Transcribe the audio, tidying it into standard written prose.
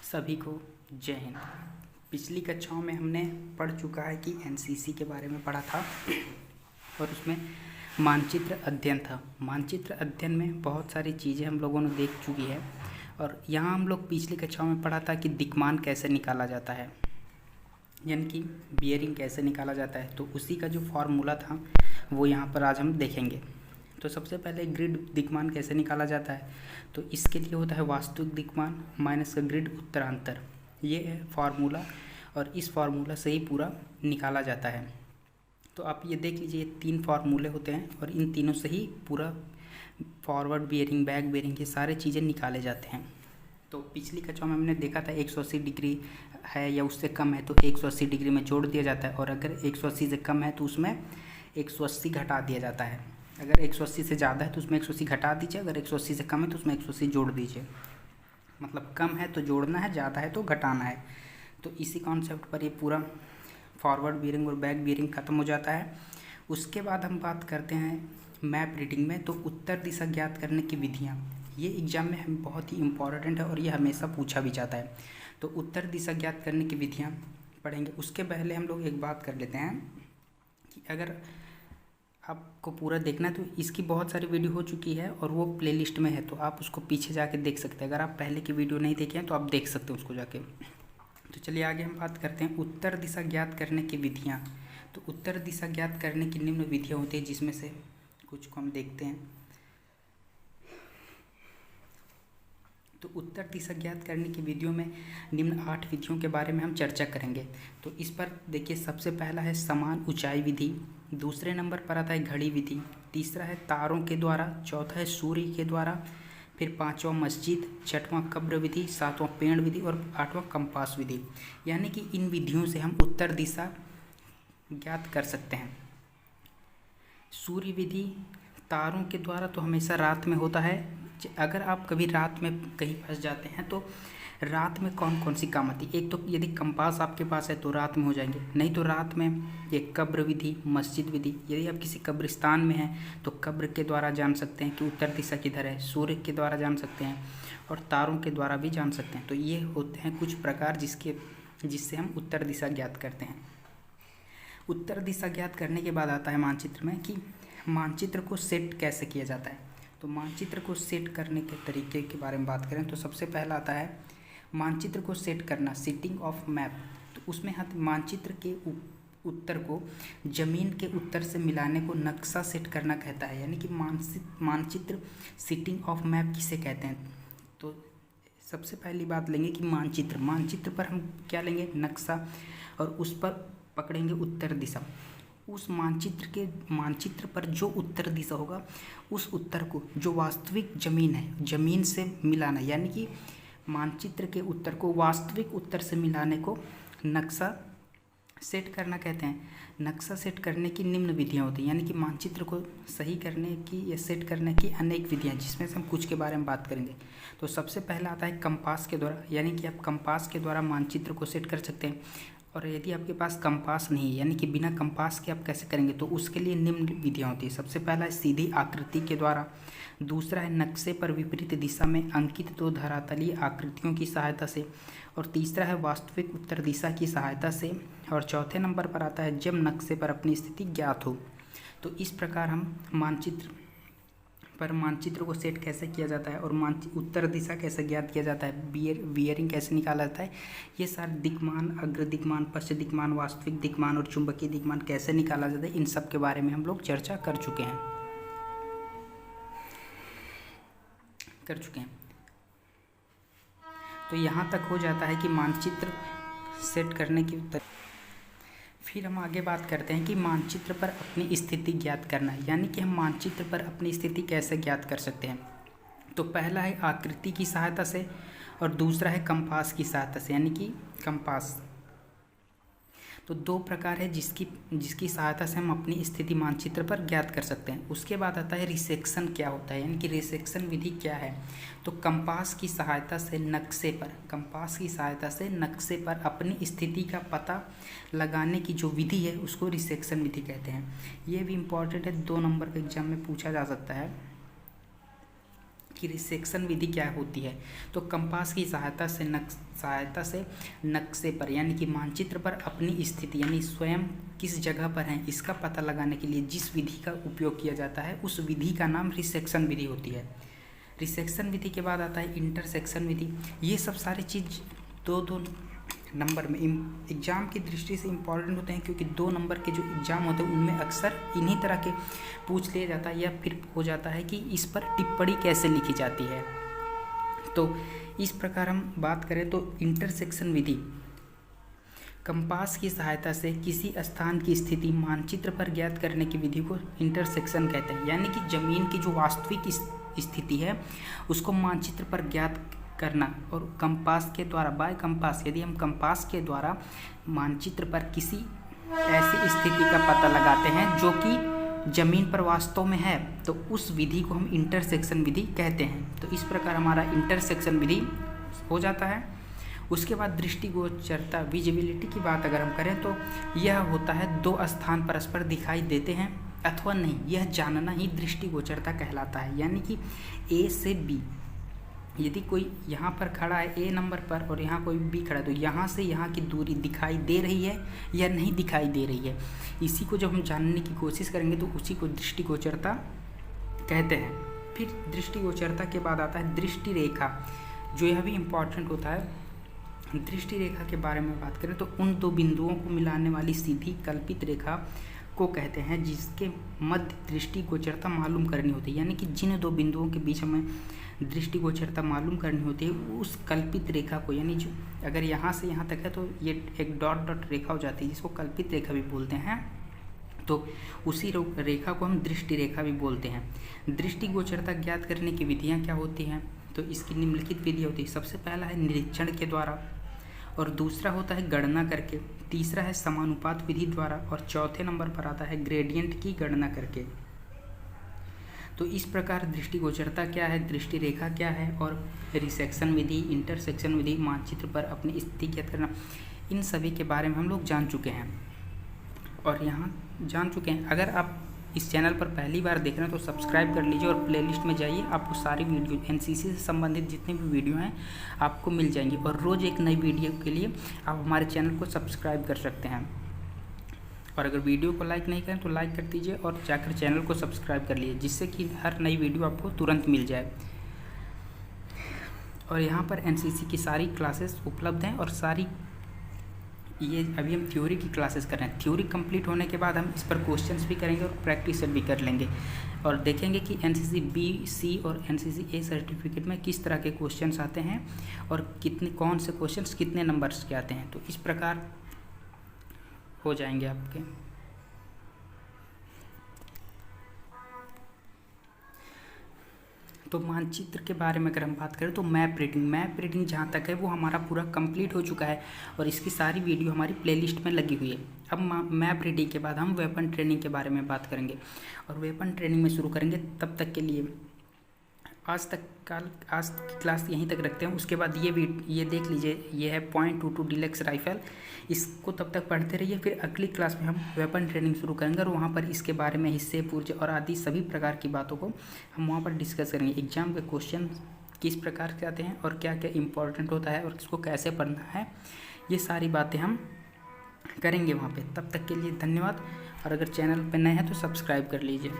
सभी को जय हिंद। पिछली कक्षाओं में हमने पढ़ चुका है कि एनसीसी के बारे में पढ़ा था और उसमें मानचित्र अध्ययन था। मानचित्र अध्ययन में बहुत सारी चीज़ें हम लोगों ने देख चुकी है और यहाँ हम लोग पिछली कक्षाओं में पढ़ा था कि दिक्मान कैसे निकाला जाता है, यानी कि बियरिंग कैसे निकाला जाता है। तो उसी का जो फॉर्मूला था वो यहाँ पर आज हम देखेंगे। तो सबसे पहले ग्रिड दिक्मान कैसे निकाला जाता है, तो इसके लिए होता है वास्तविक दिक्मान माइनस का ग्रिड उत्तरांतर। ये है फार्मूला और इस फार्मूला से ही पूरा निकाला जाता है। तो आप ये देख लीजिए, ये तीन फार्मूले होते हैं और इन तीनों से ही पूरा फॉरवर्ड बियरिंग, बैक बियरिंग, ये सारे चीज़ें निकाले जाते हैं। तो पिछली कक्षा में हमने देखा था 180 डिग्री है या उससे कम है तो 180 डिग्री में जोड़ दिया जाता है, और अगर 180 से कम है तो उसमें 180 घटा दिया जाता है। अगर 180 से ज़्यादा है तो उसमें 180 घटा दीजिए, अगर 180 से कम है तो उसमें 180 जोड़ दीजिए। मतलब कम है तो जोड़ना है, ज़्यादा है तो घटाना है। तो इसी कॉन्सेप्ट पर ये पूरा फॉरवर्ड बियरिंग और बैक बियरिंग ख़त्म हो जाता है। उसके बाद हम बात करते हैं मैप रीडिंग में। तो उत्तर दिशा ज्ञात करने की विधियाँ, ये एग्जाम में हम बहुत ही इम्पॉर्टेंट है और ये हमेशा पूछा भी जाता है। तो उत्तर दिशा ज्ञात करने की विधियाँ पढ़ेंगे। उसके पहले हम लोग एक बात कर लेते हैं कि अगर आपको पूरा देखना है तो इसकी बहुत सारी वीडियो हो चुकी है और वो प्लेलिस्ट में है, तो आप उसको पीछे जाके देख सकते हैं। अगर आप पहले की वीडियो नहीं देखे हैं तो आप देख सकते हैं उसको जाके। तो चलिए आगे हम बात करते हैं उत्तर दिशा ज्ञात करने की विधियाँ। तो उत्तर दिशा ज्ञात करने की निम्न विधियाँ होती हैं, जिसमें से कुछ को हम देखते हैं। तो उत्तर दिशा ज्ञात करने की विधियों में निम्न 8 विधियों के बारे में हम चर्चा करेंगे। तो इस पर देखिए, सबसे पहला है समान ऊंचाई विधि, दूसरे नंबर पर आता है घड़ी विधि, तीसरा है तारों के द्वारा, चौथा है सूर्य के द्वारा, फिर पांचवा मस्जिद, छठवां कब्र विधि, सातवां पेड़ विधि और आठवां कंपास विधि। यानी कि इन विधियों से हम उत्तर दिशा ज्ञात कर सकते हैं। सूर्य विधि तारों के द्वारा तो हमेशा रात में होता है। अगर आप कभी रात में कहीं फंस जाते हैं तो रात में कौन कौन सी काम आती है, एक तो यदि कंपास आपके पास है तो रात में हो जाएंगे, नहीं तो रात में ये कब्र विधि, मस्जिद विधि। यदि आप किसी कब्रिस्तान में हैं तो कब्र के द्वारा जान सकते हैं कि उत्तर दिशा किधर है, सूर्य के द्वारा जान सकते हैं और तारों के द्वारा भी जान सकते हैं। तो ये होते हैं कुछ प्रकार जिससे हम उत्तर दिशा ज्ञात करते हैं। उत्तर दिशा ज्ञात करने के बाद आता है मानचित्र में कि मानचित्र को सेट कैसे किया जाता है। तो मानचित्र को सेट करने के तरीके के बारे में बात करें तो सबसे पहला आता है मानचित्र को सेट करना, सेटिंग ऑफ मैप। तो उसमें मानचित्र के उत्तर को जमीन के उत्तर से मिलाने को नक्शा सेट करना कहता है। यानी कि मानचित्र सेटिंग ऑफ मैप किसे कहते हैं। तो सबसे पहली बात लेंगे कि मानचित्र पर हम क्या लेंगे, नक्शा, और उस पर पकड़ेंगे उत्तर दिशा। उस मानचित्र पर जो उत्तर दिशा होगा उस उत्तर को जो वास्तविक जमीन है, जमीन से मिलाना, यानी कि मानचित्र के उत्तर को वास्तविक उत्तर से मिलाने को नक्शा सेट करना कहते हैं। नक्शा सेट करने की निम्न विधियाँ होती हैं, यानी कि मानचित्र को सही करने की या सेट करने की अनेक विधियाँ, जिसमें से हम कुछ के बारे में बात करेंगे। तो सबसे पहला आता है कंपास के द्वारा, यानी कि आप कंपास के द्वारा मानचित्र को सेट कर सकते हैं। और यदि आपके पास कंपास नहीं है, यानी कि बिना कंपास के आप कैसे करेंगे, तो उसके लिए निम्न विधियाँ होती है। सबसे पहला है सीधी आकृति के द्वारा, दूसरा है नक्शे पर विपरीत दिशा में अंकित 2 धरातलीय आकृतियों की सहायता से, और तीसरा है वास्तविक उत्तर दिशा की सहायता से, और चौथे नंबर पर आता है जब नक्शे पर अपनी स्थिति ज्ञात हो। तो इस प्रकार हम मानचित्र को सेट कैसे किया जाता है और उत्तर दिशा कैसे ज्ञात किया जाता है, बियरिंग कैसे निकाला जाता है, ये सारे दिक्मान, अग्र दिक्मान, पश्चिम दिक्मान, वास्तविक दिक्मान और चुंबकीय दिक्मान कैसे निकाला जाता है, इन सब के बारे में हम लोग चर्चा कर चुके हैं। तो यहाँ तक हो जाता है कि मानचित्र सेट करने की। फिर हम आगे बात करते हैं कि मानचित्र पर अपनी स्थिति ज्ञात करना, यानी कि हम मानचित्र पर अपनी स्थिति कैसे ज्ञात कर सकते हैं। तो पहला है आकृति की सहायता से और दूसरा है कंपास की सहायता से, यानी कि कंपास। तो 2 प्रकार है जिसकी सहायता से हम अपनी स्थिति मानचित्र पर ज्ञात कर सकते हैं। उसके बाद आता है रिसेक्शन क्या होता है, यानी कि रिसेक्शन विधि क्या है। तो कंपास की सहायता से नक्शे पर अपनी स्थिति का पता लगाने की जो विधि है उसको रिसेक्शन विधि कहते हैं। ये भी इम्पॉर्टेंट है, 2 नंबर के एग्जाम में पूछा जा सकता है कि कि रिसेक्शन विधि क्या होती है। तो कंपास की सहायता से नक्शे पर यानी कि मानचित्र पर अपनी स्थिति यानी स्वयं किस जगह पर हैं इसका पता लगाने के लिए जिस विधि का उपयोग किया जाता है उस विधि का नाम रिसेक्शन विधि होती है। रिसेक्शन विधि के बाद आता है इंटरसेक्शन विधि। ये सब सारी चीज़ दो नंबर में एग्जाम की दृष्टि से इम्पॉर्टेंट होते हैं, क्योंकि 2 नंबर के जो एग्ज़ाम होते हैं उनमें अक्सर इन्हीं तरह के पूछ लिया जाता है या फिर हो जाता है कि इस पर टिप्पणी कैसे लिखी जाती है। तो इस प्रकार हम बात करें तो इंटरसेक्शन विधि कंपास की सहायता से किसी स्थान की स्थिति मानचित्र पर ज्ञात करने की विधि को इंटरसेक्शन कहते हैं। यानी कि जमीन की जो वास्तविक स्थिति है उसको मानचित्र पर ज्ञात करना, और कंपास के द्वारा बाय कंपास यदि हम कंपास के द्वारा मानचित्र पर किसी ऐसी स्थिति का पता लगाते हैं जो कि जमीन पर वास्तव में है तो उस विधि को हम इंटरसेक्शन विधि कहते हैं। तो इस प्रकार हमारा इंटरसेक्शन विधि हो जाता है। उसके बाद दृष्टिगोचरता विजिबिलिटी की बात अगर हम करें तो यह होता है 2 स्थान परस्पर दिखाई देते हैं अथवा नहीं, यह जानना ही दृष्टिगोचरता कहलाता है। यानी कि ए से बी, यदि कोई यहाँ पर खड़ा है ए नंबर पर और यहाँ कोई बी खड़ा है तो यहाँ से यहाँ की दूरी दिखाई दे रही है या नहीं दिखाई दे रही है, इसी को जब हम जानने की कोशिश करेंगे तो उसी को दृष्टिगोचरता कहते हैं। फिर दृष्टिगोचरता के बाद आता है दृष्टि रेखा, जो यह भी इम्पॉर्टेंट होता है। दृष्टि रेखा के बारे में बात करें तो उन 2 बिंदुओं को मिलाने वाली सीधी कल्पित रेखा को कहते हैं जिसके मध्य दृष्टिगोचरता मालूम करनी होती है। यानी कि जिन 2 बिंदुओं के बीच हमें दृष्टिगोचरता मालूम करनी होती है उस कल्पित रेखा को, यानी जो अगर यहाँ से यहाँ तक है तो ये एक डॉट डॉट रेखा हो जाती है जिसको कल्पित रेखा भी बोलते हैं। तो उसी रेखा को हम दृष्टि रेखा भी बोलते हैं। दृष्टिगोचरता ज्ञात करने की विधियाँ क्या होती हैं तो इसकी निम्नलिखित विधि होती है। सबसे पहला है निरीक्षण के द्वारा, और दूसरा होता है गणना करके, तीसरा है समानुपात विधि द्वारा, और चौथे नंबर पर आता है ग्रेडियंट की गणना करके। तो इस प्रकार दृष्टिगोचरता क्या है, दृष्टि रेखा क्या है, और रिसेक्शन विधि, इंटरसेक्शन विधि, मानचित्र पर अपनी स्थिति ज्ञात करना, इन सभी के बारे में हम लोग जान चुके हैं और यहाँ जान चुके हैं। अगर आप इस चैनल पर पहली बार देख रहे हैं तो सब्सक्राइब कर लीजिए और प्लेलिस्ट में जाइए, आपको सारी वीडियो एनसीसी से संबंधित जितने भी वीडियो हैं आपको मिल जाएंगी, और रोज़ एक नई वीडियो के लिए आप हमारे चैनल को सब्सक्राइब कर सकते हैं। और अगर वीडियो को लाइक नहीं करें तो लाइक कर दीजिए और जाकर चैनल को सब्सक्राइब कर लीजिए, जिससे कि हर नई वीडियो आपको तुरंत मिल जाए। और यहाँ पर एनसीसी की सारी क्लासेस उपलब्ध हैं और सारी ये अभी हम थ्योरी की क्लासेस कर रहे हैं। थ्योरी कंप्लीट होने के बाद हम इस पर क्वेश्चंस भी करेंगे और प्रैक्टिस भी कर लेंगे और देखेंगे कि एनसीसी बी, सी और एनसीसी ए सर्टिफिकेट में किस तरह के क्वेश्चंस आते हैं और कौन से क्वेश्चंस कितने नंबर्स के आते हैं। तो इस प्रकार हो जाएंगे आपके। तो मानचित्र के बारे में अगर हम बात करें तो मैप रीडिंग जहाँ तक है वो हमारा पूरा कंप्लीट हो चुका है और इसकी सारी वीडियो हमारी प्लेलिस्ट में लगी हुई है। अब मैप रीडिंग के बाद हम वेपन ट्रेनिंग के बारे में बात करेंगे और वेपन ट्रेनिंग में शुरू करेंगे। तब तक के लिए आज की क्लास यहीं तक रखते हैं। उसके बाद ये देख लीजिए, ये है .22 डिलक्स राइफल, इसको तब तक पढ़ते रहिए। फिर अगली क्लास में हम वेपन ट्रेनिंग शुरू करेंगे और वहाँ पर इसके बारे में हिस्से, पुर्जे और आदि सभी प्रकार की बातों को हम वहाँ पर डिस्कस करेंगे। एग्जाम के क्वेश्चन किस प्रकार से आते हैं और क्या क्या इंपॉर्टेंट होता है और इसको कैसे पढ़ना है, ये सारी बातें हम करेंगे वहाँ पर। तब तक के लिए धन्यवाद और अगर चैनल पर नए हैं तो सब्सक्राइब कर लीजिए।